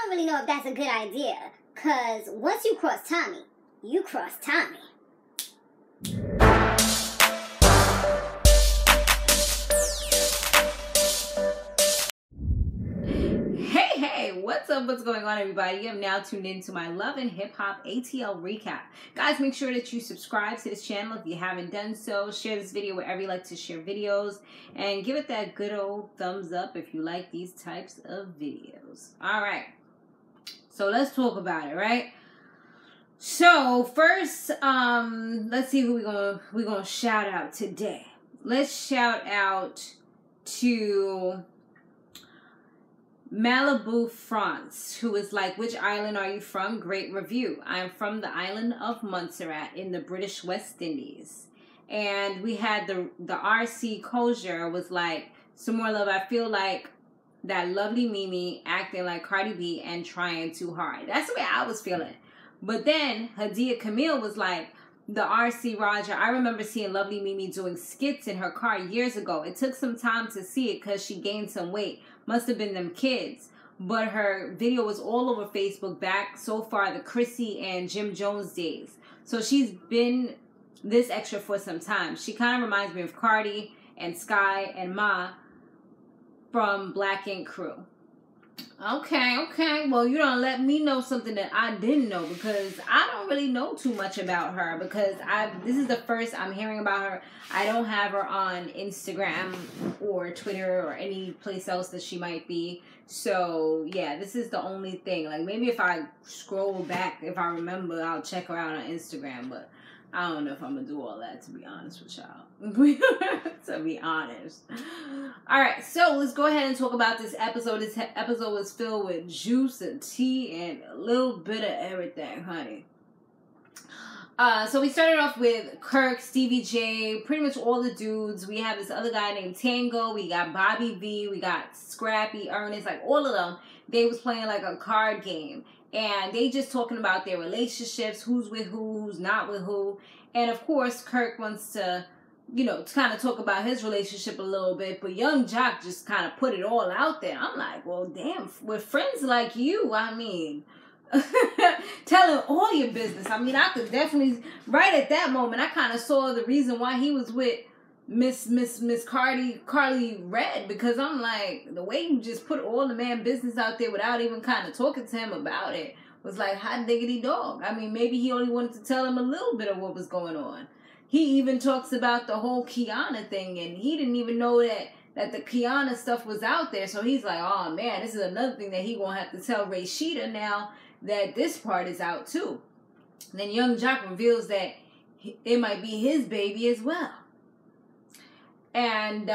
don't really know if that's a good idea, because once you cross Tommie, you cross Tommie. Hey, what's up? What's going on, everybody? You have now tuned into my Love and Hip Hop ATL recap. Guys, make sure that you subscribe to this channel if you haven't done so. Share this video wherever you like to share videos. And give it that good old thumbs up if you like these types of videos. Alright. So let's talk about it, right? So first, let's see who we're gonna shout out today. Let's shout out to Malibu France, who is like, which island are you from? Great review. I'm from the island of Montserrat in the British West Indies. And we had the RC Kosher was like, Samore love, I feel like that lovely Mimi acting like Cardi B and trying too hard. That's the way I was feeling. But then Hadia Camille was like, the RC Roger, I remember seeing lovely Mimi doing skits in her car years ago. It took some time to see it because she gained some weight. Must have been them kids. But her video was all over Facebook back so far the Chrissy and Jim Jones days. So she's been this extra for some time. She kind of reminds me of Cardi and Sky and Ma from Black Ink Crew. Okay. Well, you don't let me know something that I didn't know, because I don't really know too much about her, because this is the first I'm hearing about her. I don't have her on Instagram or Twitter or any place else that she might be. So, yeah, this is the only thing. Like, maybe if I scroll back, if I remember, I'll check her out on Instagram, but I don't know if I'm going to do all that, to be honest with y'all. To be honest. Alright, so let's go ahead and talk about this episode. This episode was filled with juice and tea and a little bit of everything, honey. So we started off with Kirk, Stevie J, pretty much all the dudes. We have this other guy named Tango. We got Bobby V. We got Scrappy, Ernst. Like, all of them. They was playing like a card game. And they just talking about their relationships, who's with who's not with who. And of course, Kirk wants to, you know, to kind of talk about his relationship a little bit. But Young Joc just kind of put it all out there. I'm like, well, damn, with friends like you, I mean, telling all your business. I mean, I could definitely, right at that moment, I kind of saw the reason why he was with Miss Carly Red, because I'm like, the way you just put all the man business out there without even kind of talking to him about it was like hot diggity dog. I mean, maybe he only wanted to tell him a little bit of what was going on. He even talks about the whole Keyana thing, and he didn't even know that the Keyana stuff was out there. So he's like, oh man, this is another thing that he gonna have to tell Rasheeda now that this part is out too. And then Young Joc reveals that it might be his baby as well. And,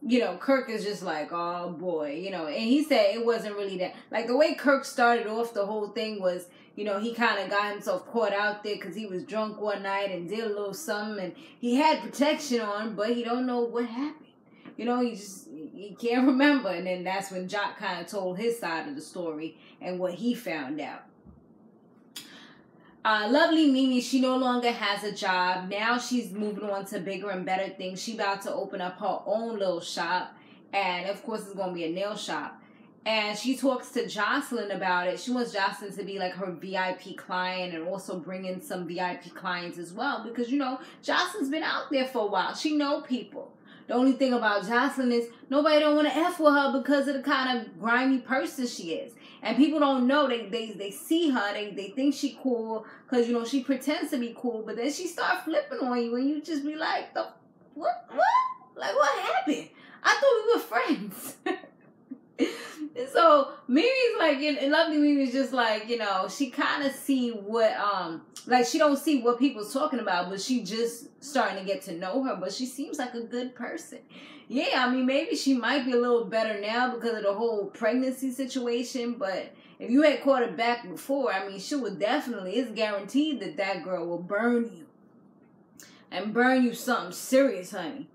you know, Kirk is just like, oh boy, you know, and he said it wasn't really that. Like, the way Kirk started off the whole thing was, you know, he kind of got himself caught out there because he was drunk one night and did a little something, and he had protection on, but he don't know what happened. You know, he can't remember. And then that's when Joc kind of told his side of the story and what he found out. Lovely Mimi, she no longer has a job. Now she's moving on to bigger and better things. She about to open up her own little shop. And, of course, it's going to be a nail shop. And she talks to Joseline about it. She wants Joseline to be, like, her VIP client and also bring in some VIP clients as well. Because, you know, Joseline's been out there for a while. She know people. The only thing about Joseline is nobody don't want to F with her because of the kind of grimy person she is. And people don't know. They see her. They think she cool because, you know, she pretends to be cool. But then she start flipping on you and you just be like, what? Like, what happened? I thought we were friends. And so Mimi's like, and lovely Mimi's just like, you know, she kind of see what, like, she don't see what people's talking about, but she just starting to get to know her. But she seems like a good person. Yeah, I mean, maybe she might be a little better now because of the whole pregnancy situation. But if you had caught it back before, I mean, she would definitely, it's guaranteed that that girl will burn you. And burn you something serious, honey.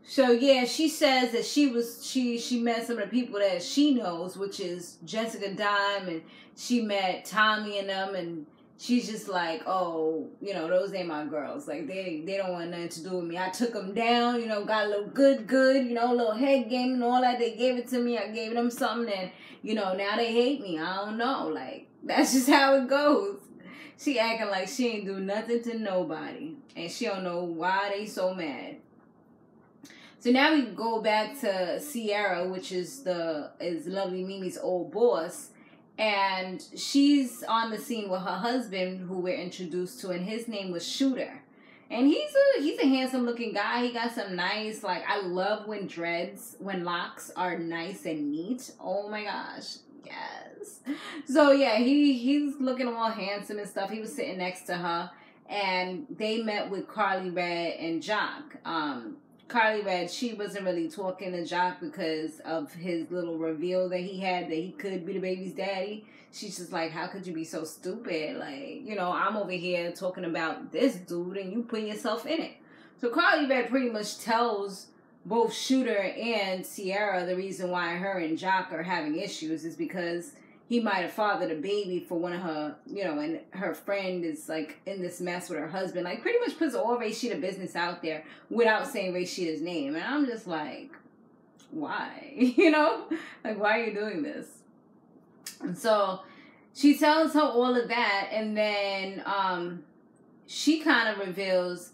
So yeah, she says that she met some of the people that she knows, which is Jessica Dime, and she met Tommie and them, and she's just like, oh, you know, those ain't my girls. Like, they don't want nothing to do with me. I took them down, you know, got a little good, you know, a little head game and all that. They gave it to me. I gave them something, and, you know, now they hate me. I don't know. Like, that's just how it goes. She acting like she ain't do nothing to nobody, and she don't know why they so mad. So now we go back to Sierra, which is Lovely Mimi's old boss. And she's on the scene with her husband, who we're introduced to, and his name was Shooter. And he's a handsome looking guy. He got some nice, like, I love when locks are nice and neat. Oh my gosh. Yes. So yeah, he's looking all handsome and stuff. He was sitting next to her, and they met with Carly Red and Joc. Carly Red, she wasn't really talking to Joc because of his little reveal that he had that he could be the baby's daddy. She's just like, how could you be so stupid? Like, you know, I'm over here talking about this dude and you put yourself in it. So Carly Red pretty much tells both Shooter and Sierra the reason why her and Joc are having issues is because he might have fathered a baby for one of her, you know, and her friend is, like, in this mess with her husband. Like, pretty much puts all Rasheeda business out there without saying Rasheeda's name. And I'm just like, why? You know? Like, why are you doing this? And so she tells her all of that, and then she kind of reveals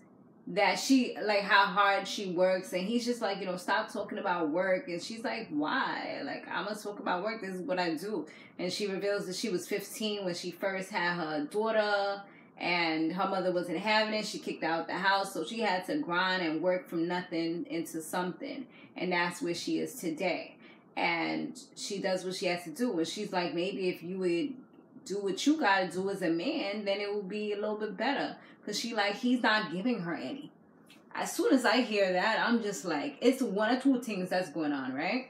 that she, like, how hard she works, and he's just like, you know, stop talking about work. And she's like, why? Like, I'm gonna talk about work. This is what I do. And she reveals that she was 15 when she first had her daughter, and her mother wasn't having it. She kicked her out the house, so she had to grind and work from nothing into something, and that's where she is today. And she does what she has to do, and she's like, maybe if you would do what you gotta do as a man, then it will be a little bit better. Because she like, he's not giving her any. As soon as I hear that, I'm just like, it's one or two things that's going on, right?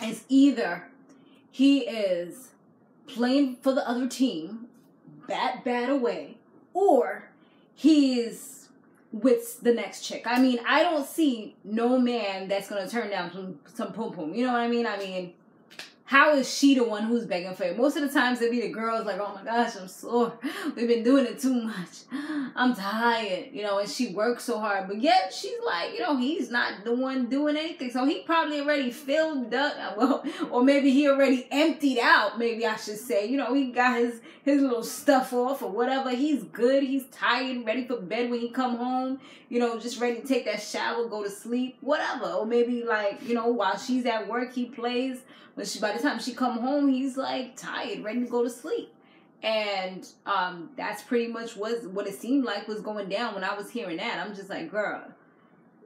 It's either he is playing for the other team, bad away, or he's with the next chick. I mean, I don't see no man that's going to turn down some pum-pum. You know what I mean? I mean, how is she the one who's begging for it? Most of the times it be the girls like, oh my gosh, I'm sore. We've been doing it too much. I'm tired, you know, and she works so hard. But yet she's like, you know, he's not the one doing anything. So he probably already filled up, well, or maybe he already emptied out, maybe I should say. You know, he got his little stuff off or whatever. He's good. He's tired, ready for bed when he come home. You know, just ready to take that shower, go to sleep, whatever. Or maybe like, you know, while she's at work, he plays. But by the time she come home, he's like tired, ready to go to sleep. And that's pretty much what it seemed like was going down when I was hearing that. I'm just like, girl,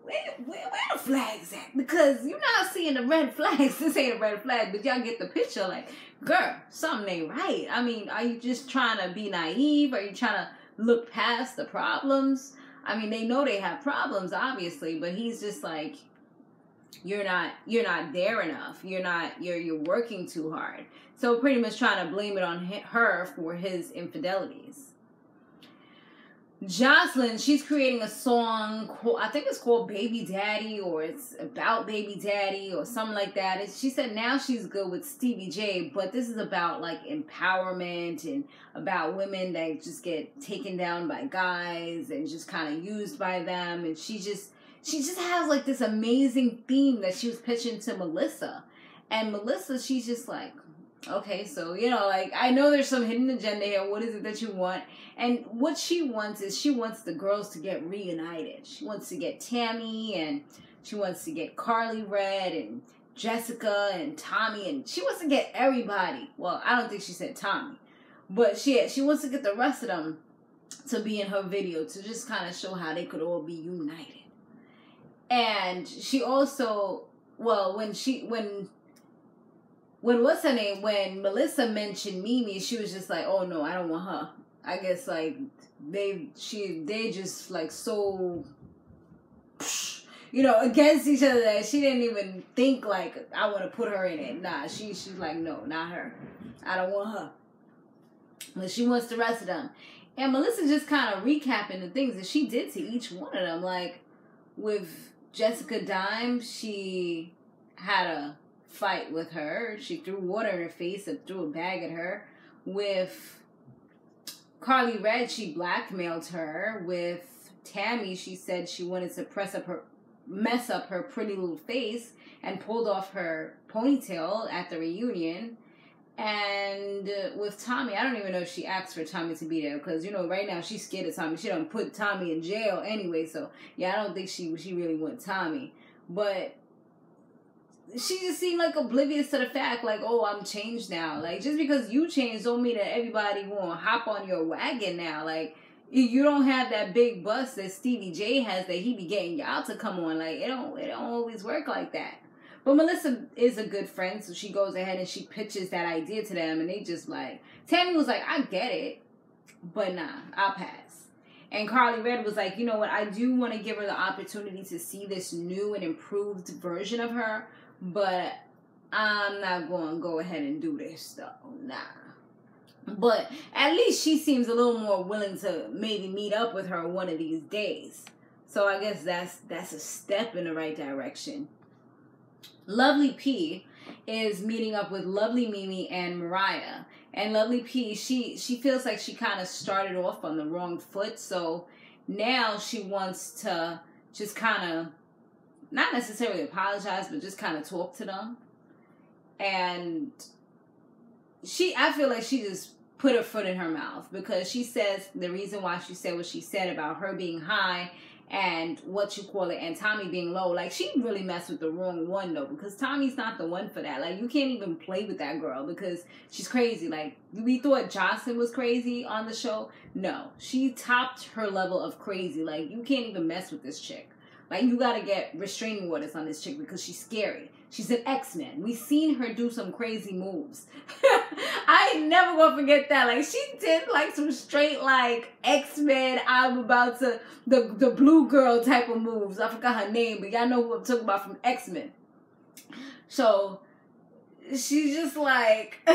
where the flags at? Because you're not seeing the red flags. This ain't a red flag, but y'all get the picture. Like, girl, something ain't right. I mean, are you just trying to be naive? Are you trying to look past the problems? I mean, they know they have problems, obviously, but he's just like, you're not there enough. You're working too hard. So pretty much trying to blame it on her for his infidelities. Joseline, she's creating a song, I think it's called Baby Daddy, or it's about Baby Daddy, or something like that. She said now she's good with Stevie J, but this is about like empowerment and about women that just get taken down by guys and just kind of used by them. And she just has like this amazing theme that she was pitching to Melissa. And Melissa, she's just like, okay, so, you know, like, I know there's some hidden agenda here. What is it that you want? And what she wants is she wants the girls to get reunited. She wants to get Tammy, and she wants to get Carly Red and Jessica and Tommie, and she wants to get everybody. Well, I don't think she said Tommie, but she wants to get the rest of them to be in her video to just kind of show how they could all be united. And she also, well, when what's her name? When Melissa mentioned Mimi, she was just like, oh no, I don't want her. I guess like they just like so, you know, against each other that she didn't even think like I want to put her in it. Nah, she's like, no, not her. I don't want her. But she wants the rest of them. And Melissa just kind of recapping the things that she did to each one of them. Like with Jessica Dime, she had a fight with her. She threw water in her face and threw a bag at her. With Carly Red, she blackmailed her. With Tammy, she said she wanted to mess up her pretty little face and pulled off her ponytail at the reunion. And with Tommie, I don't even know if she asked for Tommie to be there, because, you know, right now she's scared of Tommie. She done put Tommie in jail anyway, so yeah, I don't think she really want Tommie. But she just seemed like oblivious to the fact, like, oh, I'm changed now. Like, just because you changed don't mean that everybody gonna hop on your wagon now. Like, you don't have that big bus that Stevie J has that he be getting y'all to come on. Like, it don't always work like that. But Melissa is a good friend, so she goes ahead and she pitches that idea to them, and they just like, Tammy was like, I get it, but nah, I'll pass. And Carly Red was like, you know what, I do want to give her the opportunity to see this new and improved version of her, but I'm not going to go ahead and do this, though. Nah. But at least she seems a little more willing to maybe meet up with her one of these days. So I guess that's a step in the right direction. Lovely P is meeting up with Lovely Mimi and Mariah. And Lovely P, she feels like she kind of started off on the wrong foot. So now she wants to just kind of, not necessarily apologize, but just kind of talk to them. And I feel like she just put her foot in her mouth, because she says the reason why she said what she said about her being high and and Tommie being low, like, she really messed with the wrong one, though, because Tommie's not the one for that. Like, you can't even play with that girl because she's crazy. Like, we thought Joseline was crazy on the show. No, she topped her level of crazy. Like, you can't even mess with this chick. Like, you gotta get restraining orders on this chick because she's scary. She's an X-Men. We seen her do some crazy moves. I ain't never gonna forget that. Like, she did, like, some straight, like, X-Men, I'm about to, the blue girl type of moves. I forgot her name, but y'all know who I'm talking about from X-Men. So, she's just like...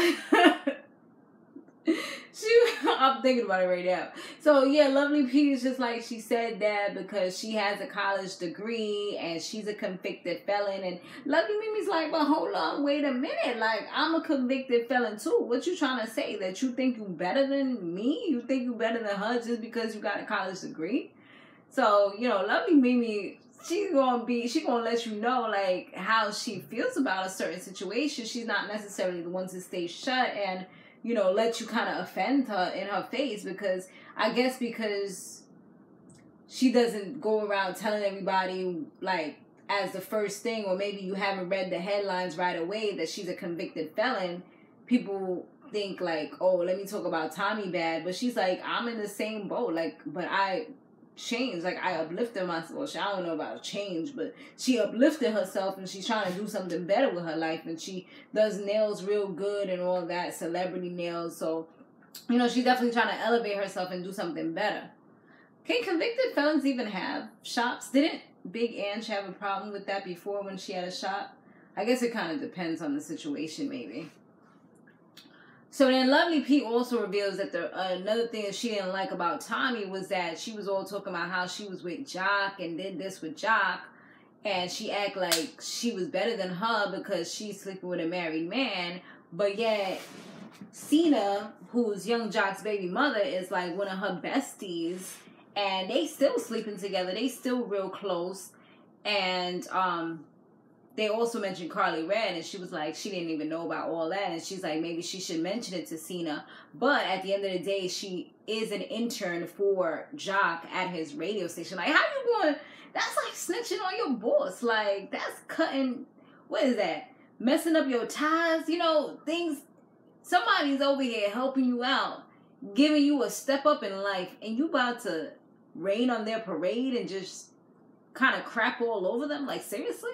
I'm thinking about it right now. So yeah, Lovely P is just like, she said that because she has a college degree and she's a convicted felon. And Lovely Mimi's like, but hold on, wait a minute. Like, I'm a convicted felon too. What you trying to say? That you think you better than me? You think you better than her just because you got a college degree? So, you know, Lovely Mimi, she's gonna let you know, like, how she feels about a certain situation. She's not necessarily the one to stay shut and, you know, let you kind of offend her in her face, because I guess because she doesn't go around telling everybody, like, as the first thing, or maybe you haven't read the headlines right away that she's a convicted felon, people think like, oh, let me talk about Tommie bad, but she's like, I'm in the same boat, like, but I changed, like, I uplifted myself. Well, I don't know about change, but she uplifted herself and she's trying to do something better with her life, and she does nails real good and all that, celebrity nails. So, you know, she's definitely trying to elevate herself and do something better. Can convicted felons even have shops? Didn't Big Ange have a problem with that before when she had a shop? I guess it kind of depends on the situation, maybe. So then Lovely P also reveals that another thing that she didn't like about Tommie was that she was all talking about how she was with Joc and did this with Joc, and she act like she was better than her because she's sleeping with a married man, but yet Cena, who's Young Joc's baby mother, is like one of her besties, and they still sleeping together. They still real close, and they also mentioned Carly Red, and she was like, she didn't even know about all that. And she's like, maybe she should mention it to Cena. But at the end of the day, she is an intern for Joc at his radio station. Like, how you going? That's like snitching on your boss. Like, that's cutting, what is that? Messing up your ties? You know, things, somebody's over here helping you out, giving you a step up in life, and you about to rain on their parade and just kind of crap all over them? Like, seriously?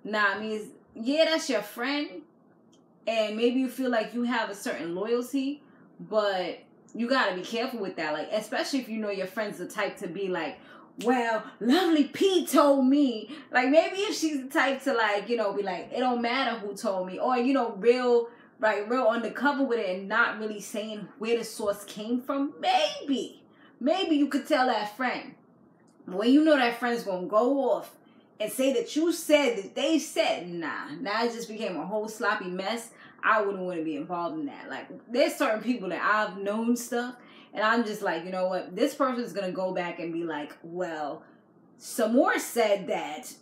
Nah, I mean, yeah, that's your friend, and maybe you feel like you have a certain loyalty, but you gotta be careful with that. Like, especially if you know your friend's the type to be like, well, Lovely P told me. Like, maybe if she's the type to, like, you know, be like, it don't matter who told me, or, you know, real undercover with it and not really saying where the source came from. Maybe you could tell that friend. But when you know that friend's gonna go off and say that you said that they said, nah, now it just became a whole sloppy mess. I wouldn't want to be involved in that. Like, there's certain people that I've known stuff, And I'm just like, you know what? This person's going to go back and be like, well, Samore said that.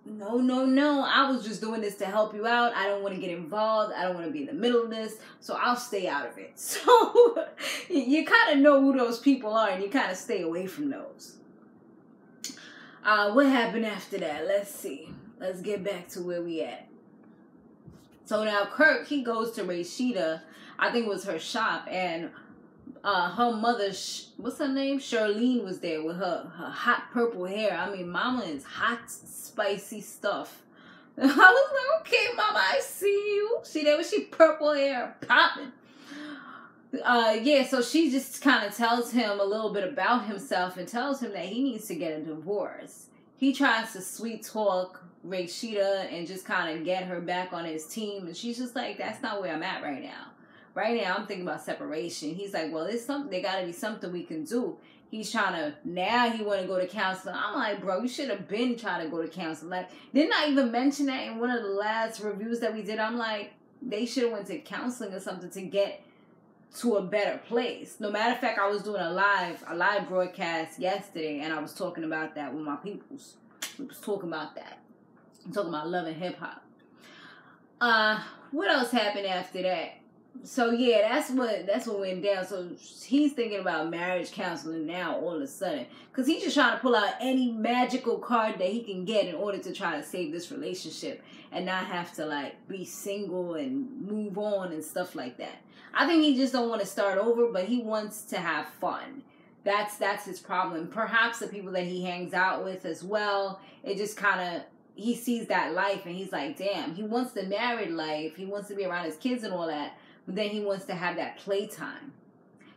No. I was just doing this to help you out. I don't want to get involved. I don't want to be in the middle of this. So I'll stay out of it. So you kind of know who those people are and you kind of stay away from those. What happened after that? Let's see. Let's get back to where we at. So now Kirk, he goes to Rasheeda. I think it was her shop. And her mother, what's her name? Charlene was there with her hot purple hair. I mean, mama is hot, spicy stuff. I was like, okay, mama, I see you. See there with she purple hair popping. Yeah, so she just kind of tells him a little bit about himself and tells him that he needs to get a divorce. He tries to sweet talk Rasheeda and just kind of get her back on his team. And she's just like, that's not where I'm at right now. Right now, I'm thinking about separation. He's like, well, there's something, there got to be something we can do. He's trying to, now he want to go to counseling. I'm like, bro, you should have been trying to go to counseling. Like, didn't I even mention that in one of the last reviews that we did? I'm like, they should have went to counseling or something to get to a better place. No matter of fact, I was doing a live broadcast yesterday, and I was talking about that with my peoples. We was talking about that. I'm talking about love and hip hop. What else happened after that? So yeah, that's what went down. So he's thinking about marriage counseling now all of a sudden, because he's just trying to pull out any magical card that he can get in order to try to save this relationship and not have to like be single and move on and stuff like that. I think he just don't want to start over, but he wants to have fun. That's his problem. Perhaps the people that he hangs out with as well, it just kind of, he sees that life and he's like, damn, he wants the married life. He wants to be around his kids and all that. But then he wants to have that playtime.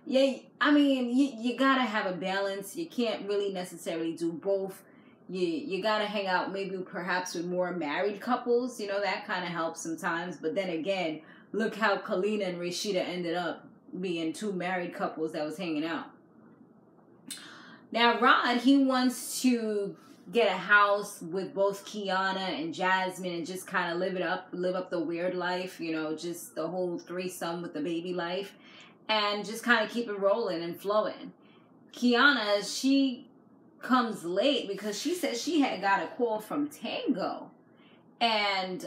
Yeah, I mean, you gotta have a balance. You can't really necessarily do both. You gotta hang out maybe perhaps with more married couples. You know, that kind of helps sometimes. But then again, look how Keyana and Rasheeda ended up being two married couples that was hanging out. Now, Rod, he wants to get a house with both Keyana and Jasmine and just kind of live up the weird life, you know, just the whole threesome with the baby life, and just kind of keep it rolling and flowing. Keyana, she comes late because she said she had got a call from Tango, and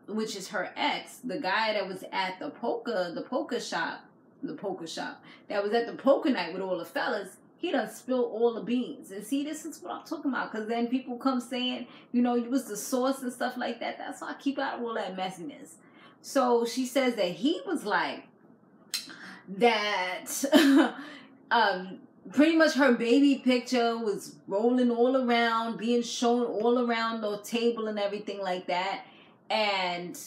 which is her ex, the guy that was at the poker shop that was at the poker night with all the fellas. He done spilled all the beans. And see, this is what I'm talking about. Because then people come saying, you know, you was the source and stuff like that. That's why I keep out of all that messiness. So she says that he was like, that pretty much her baby picture was rolling all around, being shown all around the table and everything like that. And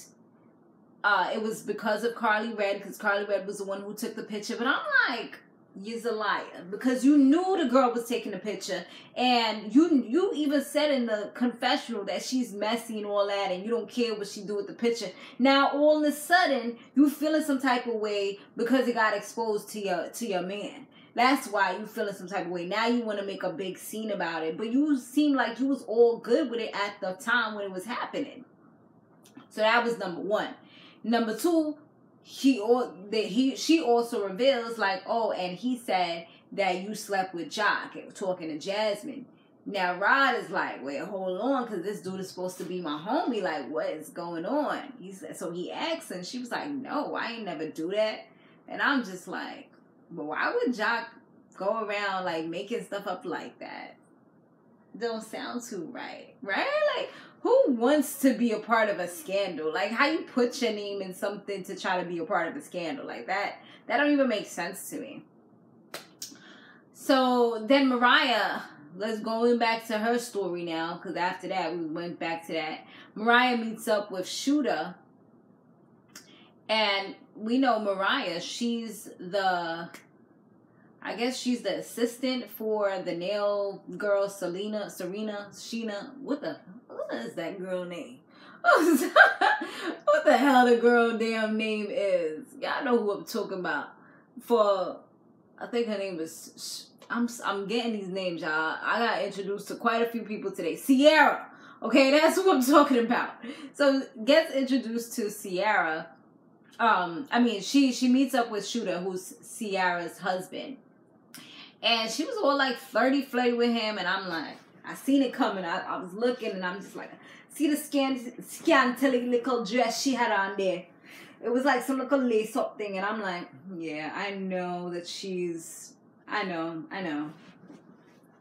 it was because of Carly Red, because Carly Red was the one who took the picture. But I'm like, you're a liar, because you knew the girl was taking the picture, and you even said in the confessional that she's messy and all that, and you don't care what she do with the picture. Now all of a sudden you feeling some type of way because it got exposed to your man. That's why you feeling some type of way. Now you want to make a big scene about it, but you seem like you was all good with it at the time when it was happening. So that was number one. Number two, she also reveals like, oh, and he said that you slept with Joc, talking to Jasmine. Now Rod is like, wait, hold on, because this dude is supposed to be my homie. Like, what is going on? He said, so he asked, and she was like, no, I ain't never do that. And I'm just like, but why would Joc go around like making stuff up like that? Don't sound too right? Like, who wants to be a part of a scandal? Like, how you put your name in something to try to be a part of a scandal like that? That don't even make sense to me. So then Mariah, let's go back to her story now, because after that we went back to that. Mariah meets up with Shooter, and we know Mariah, she's the, I guess she's the assistant for the nail girl, Serena, Sheena. What is that girl name? What the hell the girl damn name is? Y'all know who I'm talking about. I think her name is, I'm getting these names, y'all. I got introduced to quite a few people today. Sierra. Okay, that's who I'm talking about. So gets introduced to Sierra. I mean, she meets up with Shooter, who's Ciara's husband. And she was all like flirty with him. And I'm like, I seen it coming. I was looking and I'm just like, see the scantily little dress she had on there. It was like some little lace up thing. And I'm like, yeah, I know that I know.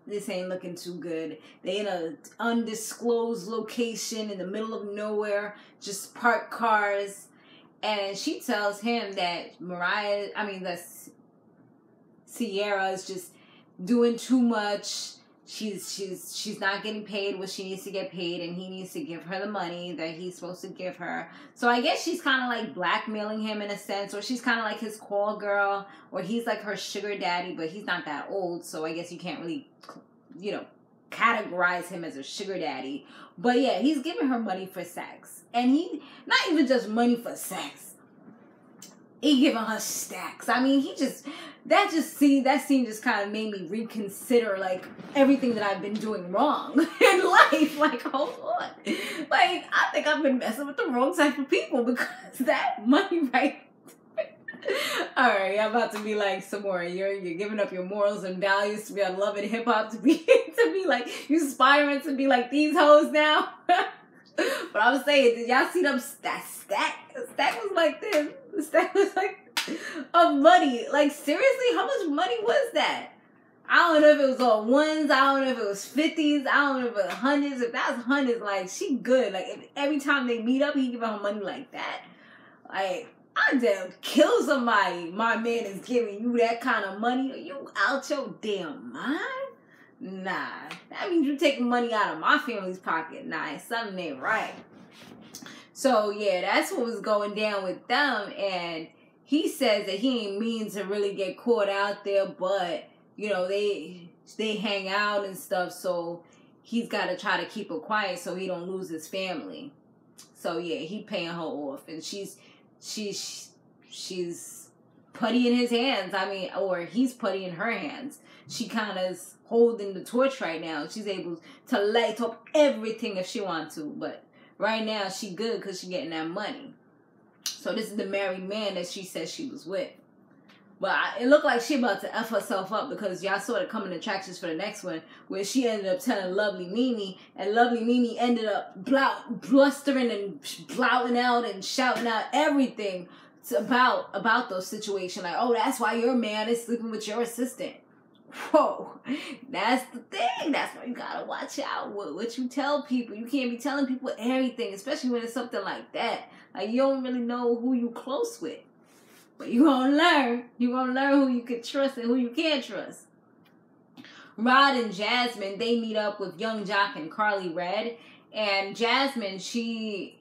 This ain't looking too good. They in a undisclosed location in the middle of nowhere, just parked cars. And she tells him that Ciara is just doing too much. She's not getting paid what she needs to get paid, and he needs to give her the money that he's supposed to give her. So I guess she's kind of like blackmailing him in a sense, or she's kind of like his call girl, or he's like her sugar daddy, but he's not that old, so I guess you can't really, categorize him as a sugar daddy. But yeah, he's giving her money for sex, and he not even just money for sex. He giving her stacks. I mean, that scene just kind of made me reconsider like everything that I've been doing wrong in life. Like, hold on. Like, I think I've been messing with the wrong type of people because that money right. Alright, I'm about to be like Samore. You're giving up your morals and values to be on Love and Hip Hop to be like you aspiring to be like these hoes now. But I was saying, did y'all see them that stack? The stack was like this. The stack was like of money. Like, seriously, how much money was that? I don't know if it was all ones. I don't know if it was 50s. I don't know if it was hundreds. If that's hundreds, like, she good. Like, if every time they meet up, he give her money like that. Like, I damn kill somebody. My man is giving you that kind of money. Are you out your damn mind? Nah, that means you taking money out of my family's pocket. Nah, something ain't right. So yeah, that's what was going down with them. And he says that he ain't mean to really get caught out there, but they hang out and stuff. So he's got to try to keep her quiet so he don't lose his family. So yeah, he paying her off, and she's putty in his hands. I mean, or he's putty in her hands. She kind of is holding the torch right now. She's able to light up everything if she wants to. But right now, she good because she getting that money. So this is the married man that she said she was with. But it looked like she about to F herself up because y'all saw the coming attractions for the next one where she ended up telling Lovely Mimi, and Lovely Mimi ended up blustering and blouting out and shouting out everything about those situations. Like, oh, that's why your man is sleeping with your assistant. Whoa, that's the thing. That's why you gotta watch out with what you tell people. You can't be telling people everything, especially when it's something like that. Like, you don't really know who you close with. But you gonna learn. You gonna learn who you can trust and who you can't trust. Rod and Jasmine, they meet up with Young Joc and Carly Red. And Jasmine, she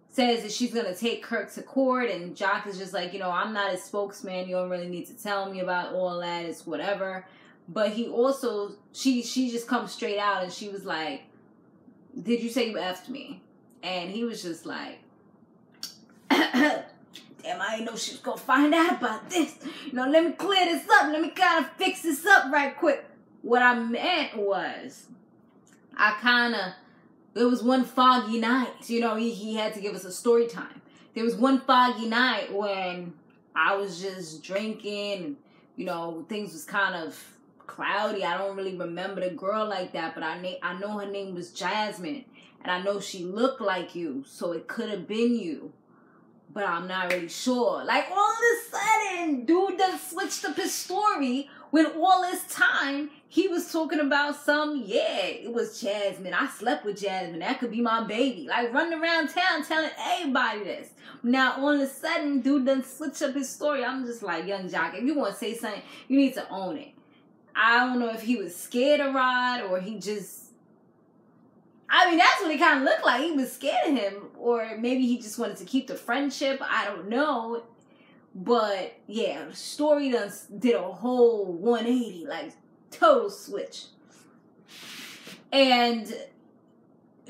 says that she's gonna take Kirk to court, and Joc is just like, I'm not his spokesman. You don't really need to tell me about all that. It's whatever. But he also, she just comes straight out and she was like, did you say you effed me? And he was just like, damn, I didn't know she was going to find out about this. Let me clear this up. Let me kind of fix this up right quick. What I meant was, there was one foggy night. He had to give us a story time. There was one foggy night when I was just drinking. Things was kind of cloudy. I don't really remember the girl like that, but I know her name was Jasmine, and I know she looked like you, so it could have been you, but I'm not really sure. Like, all of a sudden, dude done switched up his story when all this time he was talking about it was Jasmine. I slept with Jasmine. That could be my baby. Like, running around town telling everybody this. Now, all of a sudden, dude done switched up his story. I'm just like, Young Joc, if you want to say something, you need to own it. I don't know if he was scared of Rod or he just... that's what it kind of looked like. He was scared of him. Or maybe he just wanted to keep the friendship. I don't know. But, yeah, the story did a whole 180. Like, total switch. And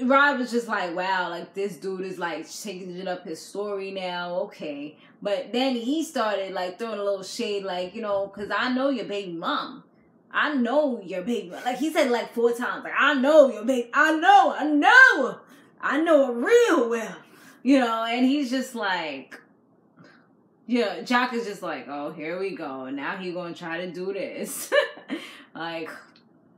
Rod was just like, wow, like, this dude is, like, changing up his story now. Okay. But then he started, like, throwing a little shade, like, because I know your baby mom. I know your baby. Like, he said like 4 times. Like, I know your baby. I know her real well. And he's just like, Yeah, Joc is just like, oh, here we go. Now he gonna try to do this. Like,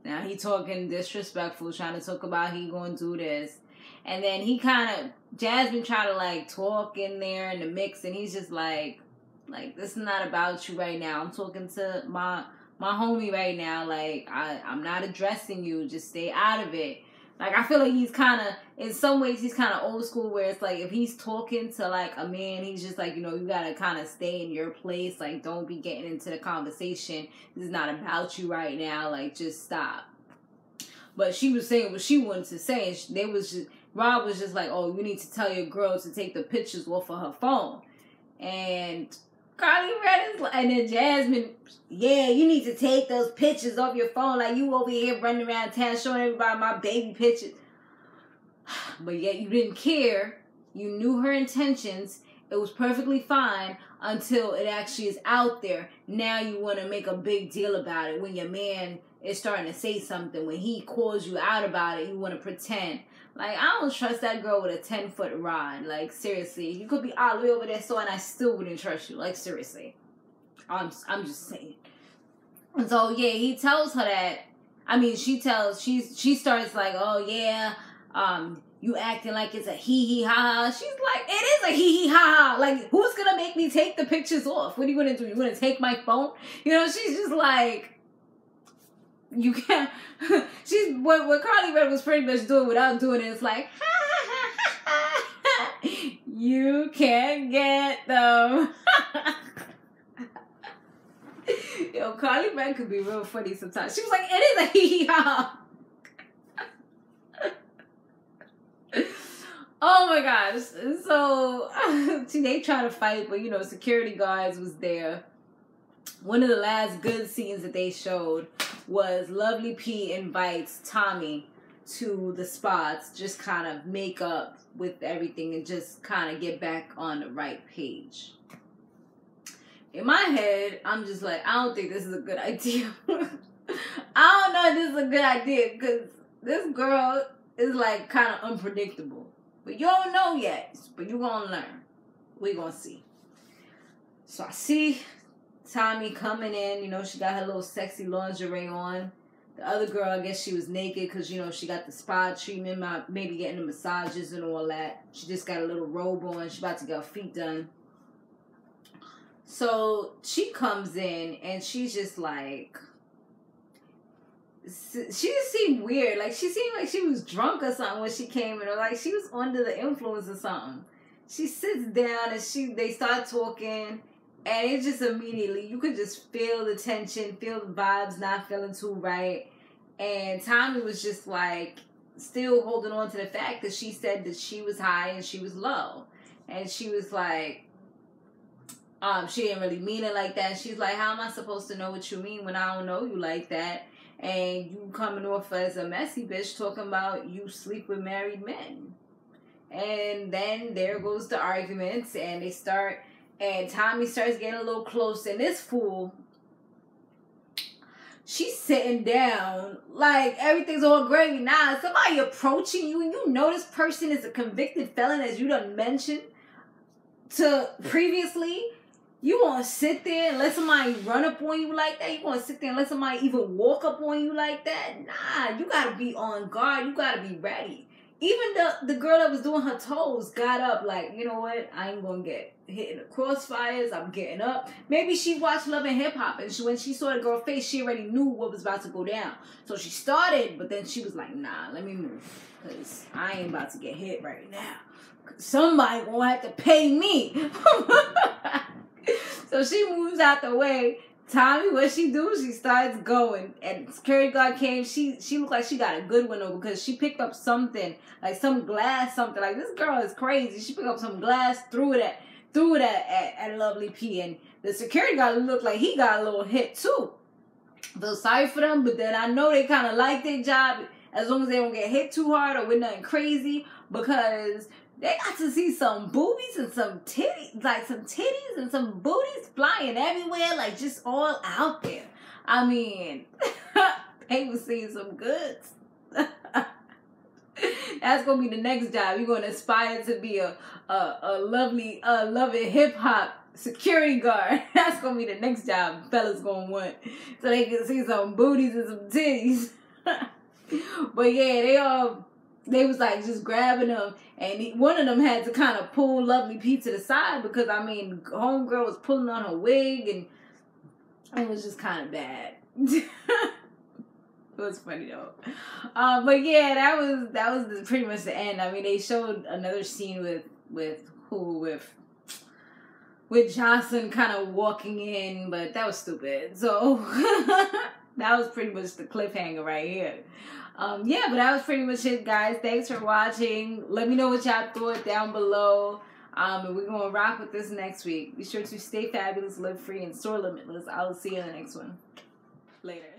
now he talking disrespectful, trying to talk about he gonna do this. And then he kind of, Jasmine try to like talk in there in the mix, and he's just like this is not about you right now. I'm talking to my homie right now. Like, I'm not addressing you. Just stay out of it. Like, I feel like he's kind of, in some ways, he's kind of old school, where it's like, if he's talking to, like, a man, he's just like, you know, you got to kind of stay in your place. Like, don't be getting into the conversation. This is not about you right now. Like, just stop. But she was saying what she wanted to say, and Rob was just like, oh, you need to tell your girl to take the pictures off of her phone. And Carly Red is like, and then Jasmine, yeah, you need to take those pictures off your phone. Like, you over here running around town showing everybody my baby pictures. But yet you didn't care. You knew her intentions. It was perfectly fine until it actually is out there. Now you want to make a big deal about it. When your man is starting to say something, when he calls you out about it, you want to pretend. Like, I don't trust that girl with a 10-foot rod. Like, seriously. You could be all the way over there, and I still wouldn't trust you. Like, seriously. I'm just saying. And so, yeah, he tells her that. I mean, she starts like, oh, yeah, you acting like it's a hee-hee ha-ha. She's like, it is a hee-hee ha-ha. Like, who's going to make me take the pictures off? What are you going to do? You going to take my phone? You know, she's just like, you can't. She's what Carly Red was pretty much doing without doing it. It's like, you can't get them. Yo, Carly Red could be real funny sometimes. She was like, it is a hee hee ha. Oh my gosh. So they try to fight, but you know, security guards was there. One of the last good scenes that they showed was Lovely P invites Tommie to the spots, just kind of make up with everything and just kind of get back on the right page. In my head, I'm just like, I don't think this is a good idea. I don't know if this is a good idea, because this girl is like kind of unpredictable. But you don't know yet, but you're going to learn. We're going to see. So I see Tommie coming in, you know, she got her little sexy lingerie on. The other girl, I guess she was naked because, you know, she got the spa treatment, maybe getting the massages and all that. She just got a little robe on. She about to get her feet done. So she comes in and she's just like, she just seemed weird. Like, she seemed like she was drunk or something when she came in, or like she was under the influence or something. She sits down and they start talking. And it just immediately, you could just feel the tension, feel the vibes not feeling too right. And Tommie was just like, still holding on to the fact that she said that she was high and she was low. And she was like, she didn't really mean it like that. She's like, how am I supposed to know what you mean when I don't know you like that? And you coming off as a messy bitch talking about you sleep with married men. And then there goes the arguments, and they start... And Tommie starts getting a little close, and this fool, she's sitting down like everything's all gravy. Nah, somebody approaching you, and you know this person is a convicted felon, as you done mentioned to previously. You want to sit there and let somebody run up on you like that? You want to sit there and let somebody even walk up on you like that? Nah, you got to be on guard. You got to be ready. Even the girl that was doing her toes got up like, you know what? I ain't going to get hit in the crossfires. I'm getting up. Maybe she watched Love and Hip Hop, and when she saw the girl's face, she already knew what was about to go down. So she started, but then she was like, nah, let me move, because I ain't about to get hit right now. Somebody going to have to pay me. So she moves out the way. Tommie, what she do? She starts going, and security guard came. She looked like she got a good one though, because she picked up something, like some glass, something. Like, this girl is crazy. She picked up some glass, threw it at Lovely P, and the security guard looked like he got a little hit too. Feel sorry for them, but then I know they kind of like their job as long as they don't get hit too hard or with nothing crazy, because they got to see some boobies and some titties, like some titties and some booties flying everywhere, like just all out there. I mean, they was seeing some goods. That's gonna be the next job. You're gonna aspire to be a lovely, loving hip hop security guard. That's gonna be the next job fellas gonna want, so they can see some booties and some titties. But yeah, they was like just grabbing them, and one of them had to kind of pull Lovely P to the side because I mean, homegirl was pulling on her wig, and it was just kind of bad. It was funny though. But yeah, that was pretty much the end. I mean, they showed another scene with Joseline kind of walking in, but that was stupid. So that was pretty much the cliffhanger right here. Yeah, but that was pretty much it, guys. Thanks for watching. Let me know what y'all thought down below. And we're going to rock with this next week. Be sure to stay fabulous, live free, and soar limitless. I'll see you in the next one. Later.